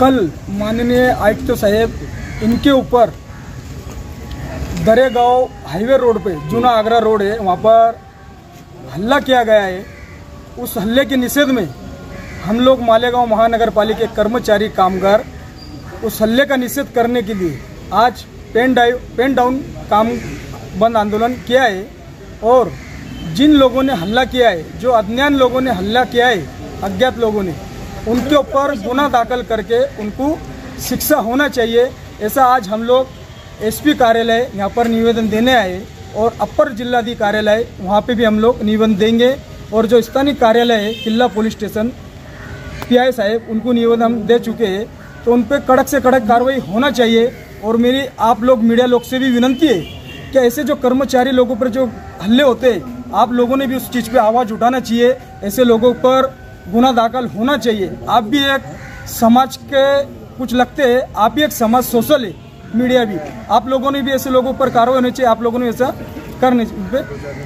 कल माननीय आयुक्त साहेब इनके ऊपर दरेगांव हाईवे रोड पे, जूना आगरा रोड है, वहाँ पर हल्ला किया गया है। उस हल्ले के निषेध में हम लोग मालेगांव महानगर पालिका के कर्मचारी कामगार उस हल्ले का निषेध करने के लिए आज पेन डाउन काम बंद आंदोलन किया है। और जिन लोगों ने हल्ला किया है, जो अज्ञात लोगों ने हल्ला किया है, अज्ञात लोगों ने, उनके ऊपर गुना दाखिल करके उनको शिक्षा होना चाहिए। ऐसा आज हम लोग एसपी कार्यालय यहाँ पर निवेदन देने आए और अपर जिलाधिकारी कार्यालय वहाँ पे भी हम लोग निवेदन देंगे। और जो स्थानीय कार्यालय है किला पुलिस स्टेशन, पीआई साहब, उनको निवेदन हम दे चुके हैं, तो उन पर कड़क से कड़क कार्रवाई होना चाहिए। और मेरी आप लोग मीडिया लोग से भी विनती है कि ऐसे जो कर्मचारी लोगों पर जो हल्ले होते हैं, आप लोगों ने भी उस चीज़ पे आवाज़ उठाना चाहिए। ऐसे लोगों पर गुना दाखिल होना चाहिए। आप भी एक समाज के कुछ लगते हैं, आप भी एक समाज सोशल है, मीडिया भी, आप लोगों ने भी ऐसे लोगों पर कार्रवाई होनी चाहिए। आप लोगों ने ऐसा करने चाहिए।